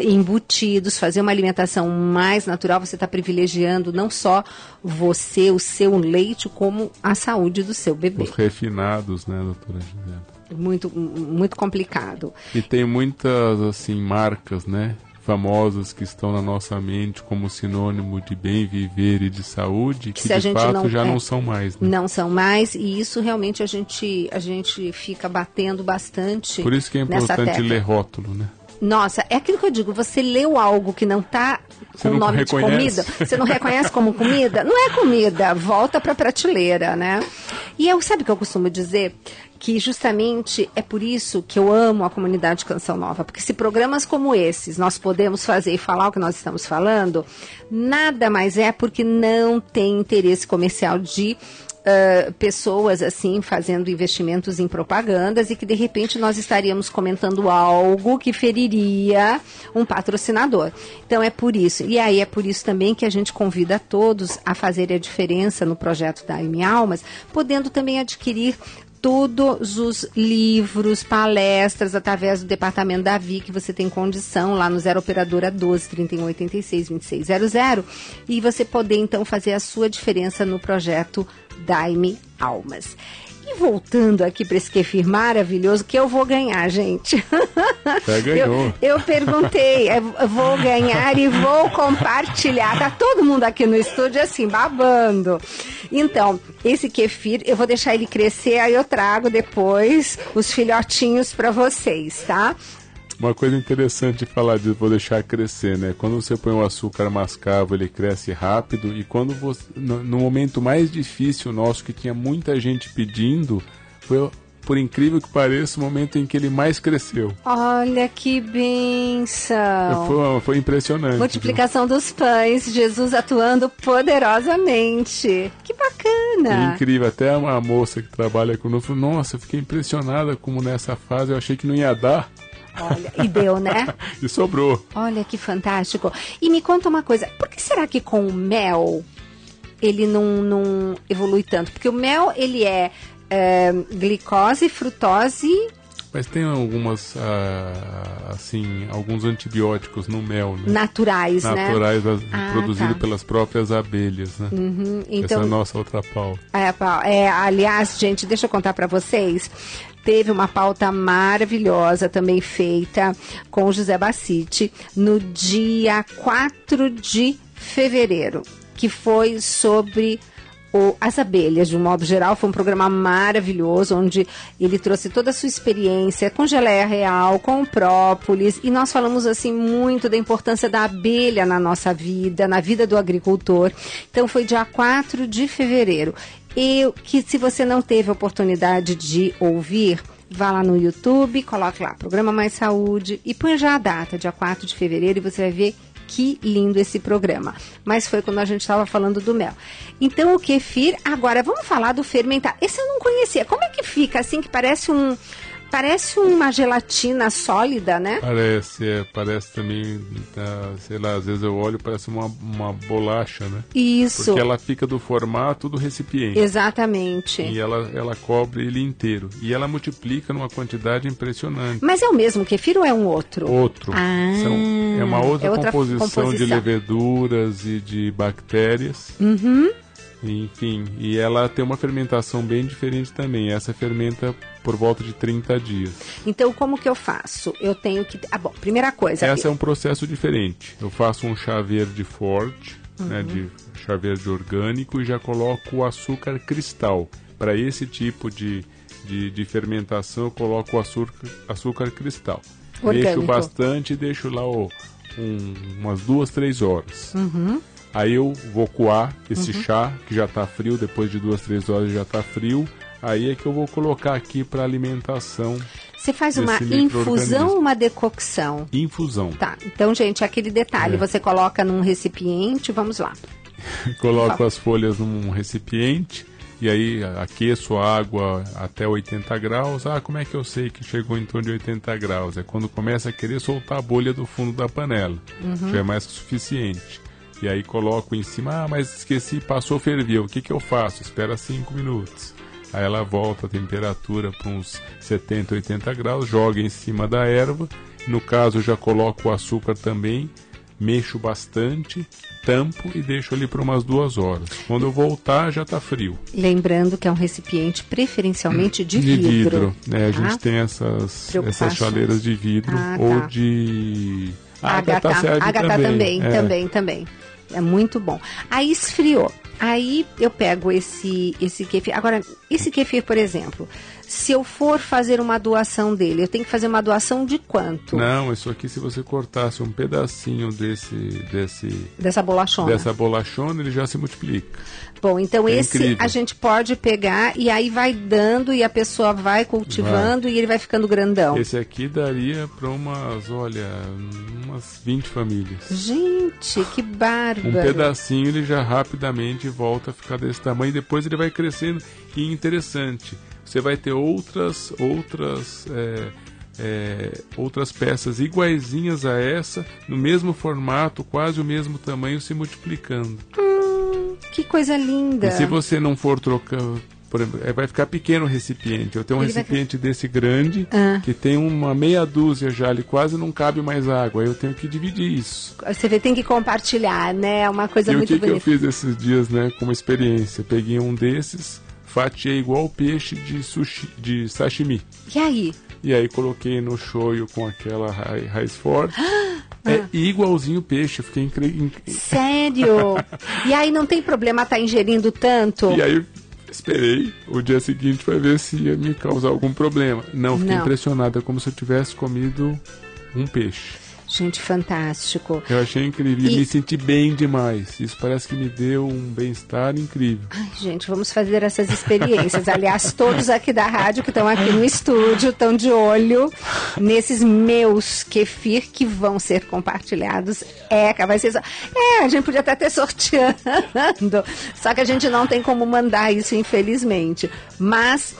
embutidos, fazer uma alimentação mais natural, você está privilegiando não só você, o seu leite, como a saúde do seu bebê. Os refinados, né, doutora Gisela? Muito, muito complicado. E tem muitas, assim, marcas, né, famosas que estão na nossa mente como sinônimo de bem viver e de saúde, que de fato já não são mais. Né? Não são mais, e isso realmente a gente fica batendo bastante. Por isso que é importante ler rótulo, né? Nossa, é aquilo que eu digo, você leu algo que não está com o nome de comida, você não reconhece como comida? Não é comida, volta para a prateleira, né? E sabe o que eu costumo dizer? Que justamente é por isso que eu amo a comunidade Canção Nova, porque se programas como esses nós podemos fazer e falar o que nós estamos falando, nada mais é porque não tem interesse comercial de pessoas assim fazendo investimentos em propagandas e que de repente nós estaríamos comentando algo que feriria um patrocinador. Então é por isso. E aí é por isso também que a gente convida a todos a fazerem a diferença no projeto da AM Almas, podendo também adquirir todos os livros, palestras, através do Departamento Davi, que você tem condição, lá no 0 Operadora 12 31 86 2600, e você poder, então, fazer a sua diferença no projeto Dai-me Almas. E voltando aqui para esse kefir maravilhoso, que eu vou ganhar, gente. Já ganhou. Eu perguntei, eu vou ganhar e vou compartilhar. Tá todo mundo aqui no estúdio assim, babando. Então, esse kefir, eu vou deixar ele crescer, aí eu trago depois os filhotinhos para vocês, tá? Uma coisa interessante de falar disso, vou deixar crescer, né? Quando você põe o açúcar mascavo, ele cresce rápido, e quando você, no momento mais difícil nosso, que tinha muita gente pedindo, foi, por incrível que pareça, o momento em que ele mais cresceu. Olha que bênção! Foi impressionante. Multiplicação dos pães, Jesus atuando poderosamente. Que bacana! É incrível, até a moça que trabalha conosco falou, nossa, eu fiquei impressionada como nessa fase eu achei que não ia dar. Olha, e deu, né? E sobrou. Olha que fantástico. E me conta uma coisa, por que será que com o mel ele não evolui tanto? Porque o mel, ele é glicose, frutose... Mas tem algumas, assim, alguns antibióticos no mel, né? Naturais, produzidos pelas próprias abelhas, né? Uhum, então, essa é a nossa outra pauta. Aliás, gente, deixa eu contar para vocês. Teve uma pauta maravilhosa também feita com o José Bacite no dia 4 de fevereiro, que foi sobre as abelhas, de um modo geral. Foi um programa maravilhoso, onde ele trouxe toda a sua experiência com geleia real, com própolis, e nós falamos assim muito da importância da abelha na nossa vida, na vida do agricultor. Então foi dia 4 de fevereiro. Que se você não teve a oportunidade de ouvir, vá lá no YouTube, coloque lá, Programa Mais Saúde, e põe já a data, dia 4 de fevereiro, e você vai ver que lindo esse programa. Mas foi quando a gente estava falando do mel. Então, o kefir, agora vamos falar do fermentar. Esse eu não conhecia. Como é que fica assim, que parece uma gelatina sólida, né? Parece também, sei lá, às vezes eu olho, parece uma bolacha, né? Isso. Porque ela fica do formato do recipiente. Exatamente. E ela cobre ele inteiro. E ela multiplica numa quantidade impressionante. Mas é o mesmo kefir ou é um outro? Outro. É uma outra composição de leveduras e de bactérias. Uhum. Enfim, e ela tem uma fermentação bem diferente também. Essa fermenta por volta de 30 dias. Então, como que eu faço? Eu tenho que... bom, primeira coisa... Essa é um processo diferente. Eu faço um chá verde forte, né, de chá verde orgânico, e já coloco o açúcar cristal. Para esse tipo de fermentação, eu coloco o açúcar cristal. Orgânico. Mexo bastante e deixo lá umas 2, 3 horas. Uhum. Aí eu vou coar esse chá, que já está frio, depois de 2, 3 horas já está frio. Aí é que eu vou colocar aqui para alimentação. Você faz uma infusão ou uma decocção? Infusão. Tá, então, gente, aquele detalhe, você coloca num recipiente, vamos lá. Coloco as folhas num recipiente, e aí aqueço a água até 80 graus. Como é que eu sei que chegou em torno de 80 graus? É quando começa a querer soltar a bolha do fundo da panela. Já é mais que suficiente. E aí coloco em cima, mas esqueci, passou, ferveu. O que eu faço? Espera 5 minutos. Aí ela volta a temperatura para uns 70, 80 graus, joga em cima da erva. No caso, eu já coloco o açúcar também, mexo bastante, tampo e deixo ali por umas 2 horas. Quando eu voltar, já está frio. Lembrando que é um recipiente preferencialmente de vidro. A gente tem essas chaleiras de vidro ou de... Ágata também. É muito bom. Aí esfriou. Aí eu pego esse kefir. Agora, esse kefir, por exemplo, se eu for fazer uma doação dele, eu tenho que fazer uma doação de quanto? Não, isso aqui, se você cortasse um pedacinho dessa bolachona, ele já se multiplica. Bom, então esse incrível. A gente pode pegar e aí vai dando e a pessoa vai cultivando e ele vai ficando grandão. Esse aqui daria para umas 20 famílias. Gente, que bárbaro. Um pedacinho ele já rapidamente volta a ficar desse tamanho e depois ele vai crescendo. E interessante, você vai ter outras peças iguaizinhas a essa, no mesmo formato, quase o mesmo tamanho, se multiplicando. Que coisa linda. E se você não for por exemplo, vai ficar pequeno o recipiente. Eu tenho um recipiente desse grande, que tem uma meia dúzia já, ele quase não cabe mais água. Aí eu tenho que dividir isso. Você vê, tem que compartilhar, né? É uma coisa muito bonita. E o que eu fiz esses dias, né, como experiência? Peguei um desses, fatiei igual peixe de sashimi. E aí? E aí coloquei no shoyu com aquela raiz forte. É igualzinho peixe, eu fiquei incrível. Sério? E aí não tem problema estar ingerindo tanto? E aí esperei o dia seguinte para ver se ia me causar algum problema. Não, fiquei impressionado, é como se eu tivesse comido um peixe. Gente, fantástico. Eu achei incrível e me senti bem demais. Isso parece que me deu um bem-estar incrível. Ai, gente, vamos fazer essas experiências. Aliás, todos aqui da rádio que estão aqui no estúdio estão de olho nesses meus kefir que vão ser compartilhados. Vai ser a gente podia até ter sorteando. Só que a gente não tem como mandar isso, infelizmente. Mas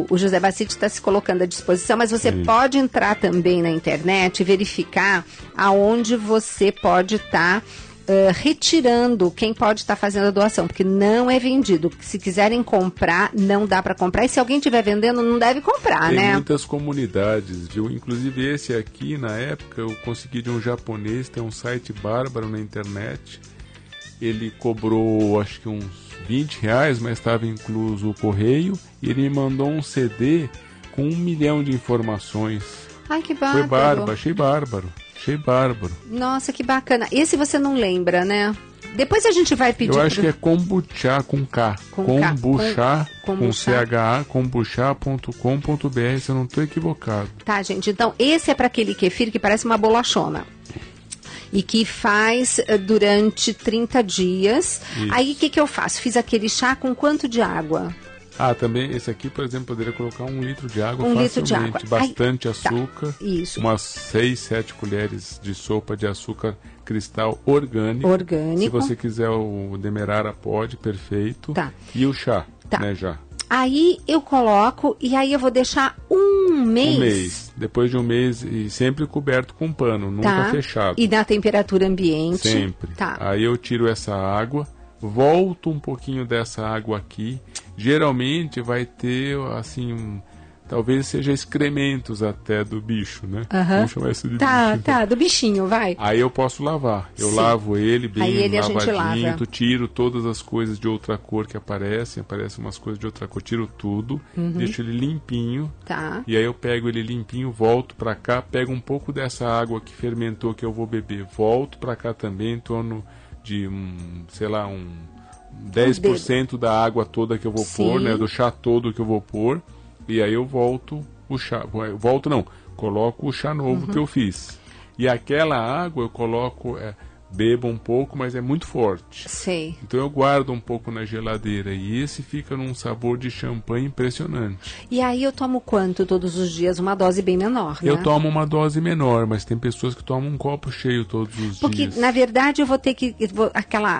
o José Bacite está se colocando à disposição, mas você pode entrar também na internet e verificar aonde você pode estar retirando, quem pode estar fazendo a doação, porque não é vendido. Se quiserem comprar, não dá para comprar, e se alguém estiver vendendo, não deve comprar, né? Tem muitas comunidades, viu? Inclusive esse aqui, na época, eu consegui de um japonês, tem um site bárbaro na internet, ele cobrou, acho que uns R$20, mas estava incluso o correio, e ele me mandou um CD com 1 milhão de informações. Ai, que bárbaro. Foi bárbaro, achei bárbaro. Nossa, que bacana. Esse você não lembra, né? Depois a gente vai pedir... Eu acho que é kombucha com K. Kombucha com CHA, kombucha.com.br, se eu não estou equivocado. Tá, gente, então esse é para aquele kefir que parece uma bolachona. E que faz durante 30 dias. Isso. Aí o que eu faço? Fiz aquele chá com quanto de água? Também esse aqui, por exemplo, poderia colocar 1 litro de água facilmente. 1 litro de água. Bastante açúcar. Tá. Isso. Umas 6, 7 colheres de sopa de açúcar cristal orgânico. Se você quiser o demerara, pode, perfeito. Tá. E o chá, né, já. Aí eu coloco e aí eu vou deixar um mês. Um mês. Depois de um mês e sempre coberto com pano, nunca fechado. E na temperatura ambiente. Sempre. Tá. Aí eu tiro essa água, volto um pouquinho dessa água aqui. Geralmente vai ter, assim, talvez seja excrementos até do bicho, né? Vamos chamar isso de bicho. Tá, do bichinho, vai. Aí eu posso lavar. Eu lavo ele bem lavadinho, tiro todas as coisas de outra cor que aparecem umas coisas de outra cor, tiro tudo, deixo ele limpinho. Tá. E aí eu pego ele limpinho, volto pra cá, pego um pouco dessa água que fermentou que eu vou beber, volto pra cá também, em torno de 10% da água toda que eu vou pôr, né, do chá todo que eu vou pôr, e aí eu coloco o chá novo que eu fiz. E aquela água eu coloco, bebo um pouco, mas é muito forte. Sei. Então eu guardo um pouco na geladeira e esse fica num sabor de champanhe impressionante. E aí eu tomo quanto todos os dias? Uma dose bem menor, né? Eu tomo uma dose menor, mas tem pessoas que tomam um copo cheio todos os dias. Porque, na verdade, eu vou ter que...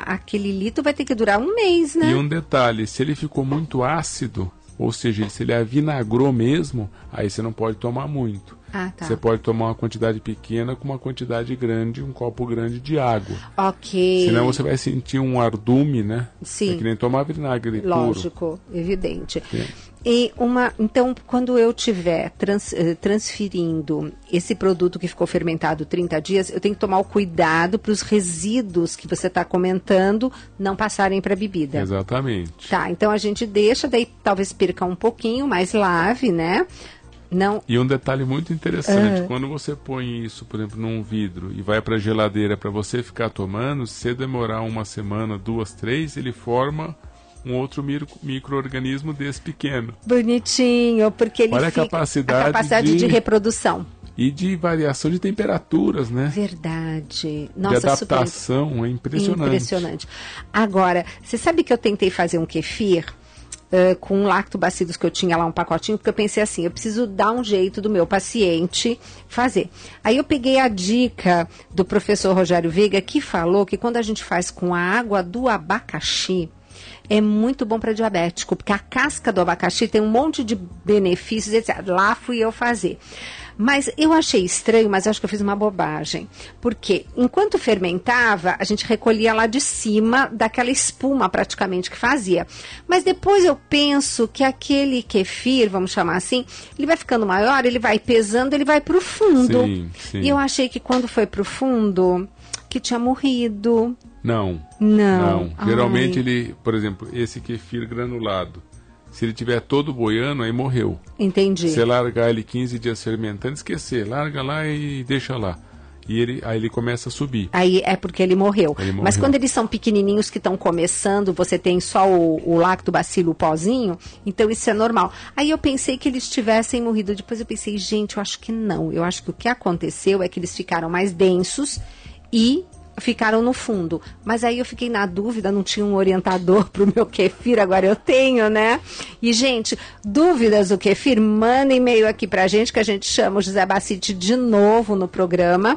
aquele litro vai ter que durar um mês, né? E um detalhe, se ele ficou muito ácido, ou seja, se ele avinagrou mesmo, aí você não pode tomar muito. Tá. Você pode tomar uma quantidade pequena com uma quantidade grande, um copo grande de água. Ok. Senão você vai sentir um ardume, né? Sim. É que nem tomar vinagre puro. Lógico, evidente. Sim. E então, quando eu estiver transferindo esse produto que ficou fermentado 30 dias, eu tenho que tomar o cuidado para os resíduos que você está comentando não passarem para a bebida. Exatamente. Tá, então a gente deixa, daí talvez perca um pouquinho, mas lave, né? Não. E um detalhe muito interessante, quando você põe isso, por exemplo, num vidro e vai para a geladeira para você ficar tomando, se você demorar 1 semana, 2, 3, ele forma um outro micro-organismo desse pequeno. Bonitinho, porque ele Olha fica... a capacidade de reprodução. E de variação de temperaturas, né? Verdade. Nossa, de adaptação, é impressionante. Agora, você sabe que eu tentei fazer um kefir com lactobacilos que eu tinha lá, um pacotinho, porque eu pensei assim, eu preciso dar um jeito do meu paciente fazer. Aí eu peguei a dica do professor Rogério Veiga, que falou que quando a gente faz com a água do abacaxi, é muito bom para diabético, porque a casca do abacaxi tem um monte de benefícios, etc. Lá fui eu fazer. Mas eu achei estranho, mas acho que eu fiz uma bobagem. Porque enquanto fermentava, a gente recolhia lá de cima daquela espuma praticamente que fazia. Mas depois eu penso que aquele kefir, vamos chamar assim, ele vai ficando maior, ele vai pesando, ele vai pro fundo. Sim, sim. E eu achei que quando foi pro fundo, que tinha morrido. Não. Geralmente ele, por exemplo, esse kefir granulado, se ele tiver todo boiando, aí morreu. Entendi. Você largar ele 15 dias fermentando, esquecer, larga lá e deixa lá. E aí ele começa a subir. Aí é porque ele morreu. Mas quando eles são pequenininhos que estão começando, você tem só o lactobacilo, o pozinho, então isso é normal. Aí eu pensei que eles tivessem morrido. Depois eu pensei, gente, eu acho que não. Eu acho que o que aconteceu é que eles ficaram mais densos e ficaram no fundo. Mas aí eu fiquei na dúvida, não tinha um orientador para o meu kefir, agora eu tenho, né? E, gente, dúvidas do kefir, manda e-mail aqui pra gente, que a gente chama o José Bacite de novo no programa,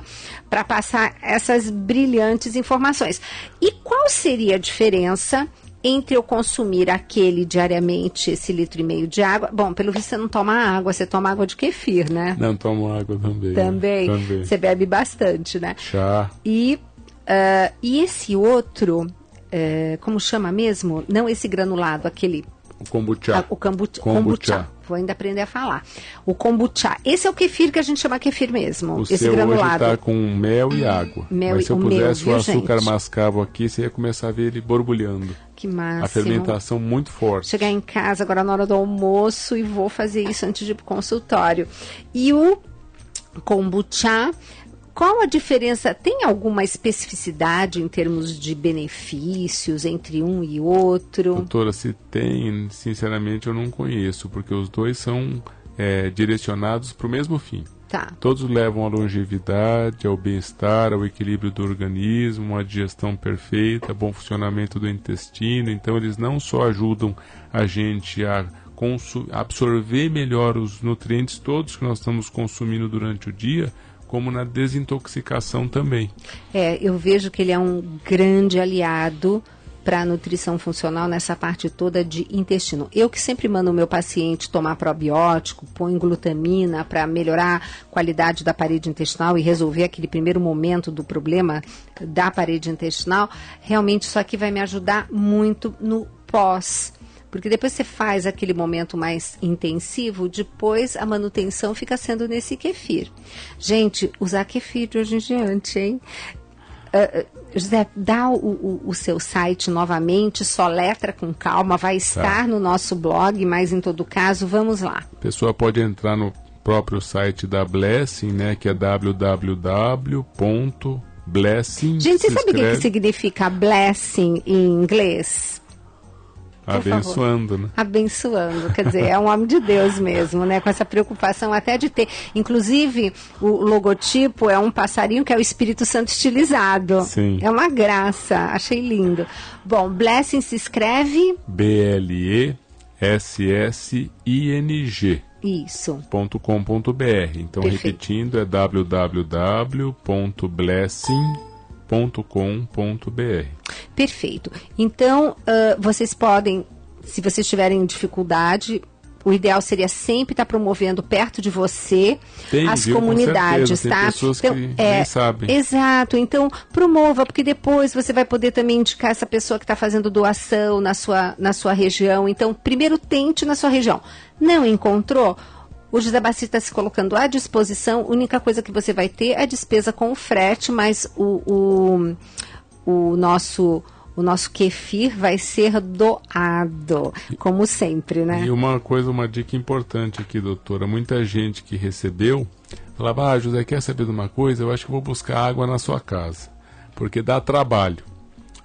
para passar essas brilhantes informações. E qual seria a diferença entre eu consumir aquele diariamente, esse 1,5 litro de água? Bom, pelo visto você não toma água, você toma água de kefir, né? Não, tomo água também. Também? Você bebe bastante, né? Chá. E esse outro, como chama mesmo? Não esse granulado, aquele... O kombucha. O kombucha. Vou ainda aprender a falar. O kombucha. Esse é o kefir que a gente chama kefir mesmo. Esse seu granulado. Hoje está com mel e água. Mas se eu pusesse o açúcar mascavo aqui, você ia começar a ver ele borbulhando. Que máximo. A fermentação muito forte. Chegar em casa agora na hora do almoço e vou fazer isso antes de ir pro consultório. E o kombucha... Qual a diferença? Tem alguma especificidade em termos de benefícios entre um e outro? Doutora, se tem, sinceramente eu não conheço, porque os dois são direcionados para o mesmo fim. Tá. Todos levam à longevidade, ao bem-estar, ao equilíbrio do organismo, à digestão perfeita, bom funcionamento do intestino. Então eles não só ajudam a gente a absorver melhor os nutrientes todos que nós estamos consumindo durante o dia, como na desintoxicação também. Eu vejo que ele é um grande aliado para a nutrição funcional nessa parte toda de intestino. Eu que sempre mando o meu paciente tomar probiótico, põe glutamina para melhorar a qualidade da parede intestinal e resolver aquele primeiro momento do problema da parede intestinal, realmente isso aqui vai me ajudar muito no pós. Porque depois você faz aquele momento mais intensivo, depois a manutenção fica sendo nesse kefir. Gente, usar kefir de hoje em diante, hein? José, dá o seu site novamente, soletra com calma, vai estar no nosso blog, mas em todo caso, vamos lá. A pessoa pode entrar no próprio site da Blessing, né, que é www.blessing. Gente, você sabe o que significa blessing em inglês? Abençoando, né? Abençoando, quer dizer, é um homem de Deus mesmo, né? Com essa preocupação até de ter. Inclusive, o logotipo é um passarinho que é o Espírito Santo estilizado. Sim. É uma graça, achei lindo. Bom, Blessing se escreve... BLESSING. Isso. .com.br. Então, perfeito. Repetindo, é www.blessing.com.br. Perfeito. Então, vocês podem, se vocês tiverem dificuldade, o ideal seria sempre estar promovendo perto de você as comunidades, tem tá? Pessoas então, que nem sabem. Exato. Então, promova, porque depois você vai poder também indicar essa pessoa que está fazendo doação na sua região. Então, primeiro tente na sua região. Não encontrou? O José Bacite está se colocando à disposição. A única coisa que você vai ter é a despesa com o frete, mas o nosso kefir vai ser doado, como sempre, né? E uma dica importante aqui, doutora. Muita gente que recebeu falava, José, quer saber de uma coisa? Eu acho que vou buscar água na sua casa, porque dá trabalho.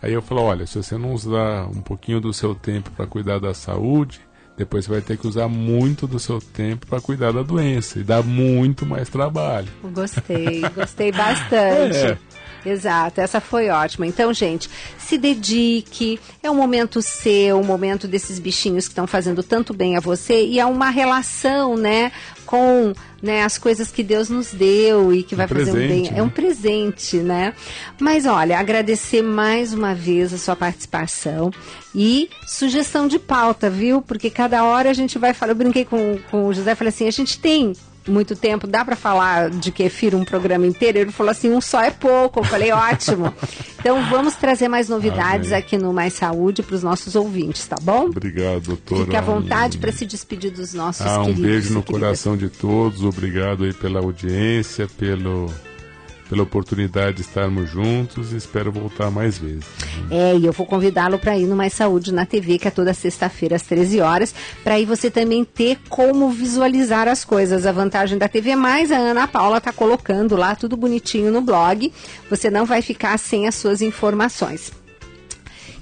Aí eu falo, olha, se você não usar um pouquinho do seu tempo para cuidar da saúde, depois você vai ter que usar muito do seu tempo para cuidar da doença e dá muito mais trabalho. Gostei bastante. Exato, essa foi ótima. Então, gente, se dedique, é um momento seu, um momento desses bichinhos que estão fazendo tanto bem a você e é uma relação, né, com as coisas que Deus nos deu e que vai fazer um bem. Né? É um presente, né? Mas, olha, agradecer mais uma vez a sua participação e sugestão de pauta, viu? Porque cada hora a gente vai falar, eu brinquei com o José, falei assim, a gente tem muito tempo, dá para falar de kefir um programa inteiro? Ele falou assim, um só é pouco. Eu falei, ótimo. Então vamos trazer mais novidades aqui no Mais Saúde para os nossos ouvintes, tá bom? Obrigado, doutora. Fique à vontade para se despedir dos nossos queridos. Um beijo no coração de todos. Obrigado aí pela audiência, pela oportunidade de estarmos juntos, e espero voltar mais vezes. E eu vou convidá-lo para ir no Mais Saúde na TV, que é toda sexta-feira às 13 horas, para aí você também ter como visualizar as coisas. A vantagem da TV Mais, a Ana Paula está colocando lá tudo bonitinho no blog, você não vai ficar sem as suas informações.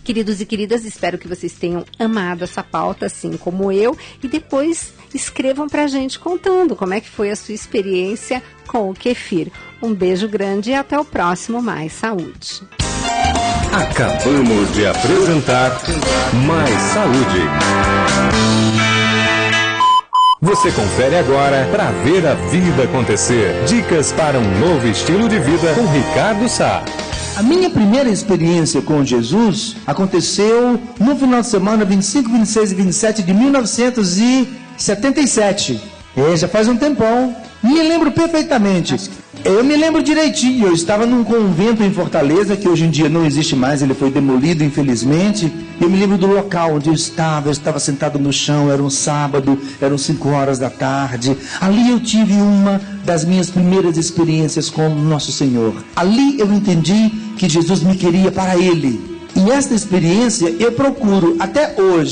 Queridos e queridas, espero que vocês tenham amado essa pauta, assim como eu, e depois escrevam pra gente contando como é que foi a sua experiência com o kefir. Um beijo grande e até o próximo Mais Saúde. Acabamos de apresentar Mais Saúde. Você confere agora para ver a vida acontecer. Dicas para um novo estilo de vida com Ricardo Sá. A minha primeira experiência com Jesus aconteceu no final de semana 25, 26 e 27 de 1977. Já faz um tempão. Me lembro perfeitamente. Eu me lembro direitinho. Eu estava num convento em Fortaleza, que hoje em dia não existe mais, ele foi demolido, infelizmente. Eu me lembro do local onde eu estava sentado no chão, era um sábado, eram 5 horas da tarde. Ali eu tive uma das minhas primeiras experiências com Nosso Senhor. Ali eu entendi que Jesus me queria para Ele. E esta experiência eu procuro até hoje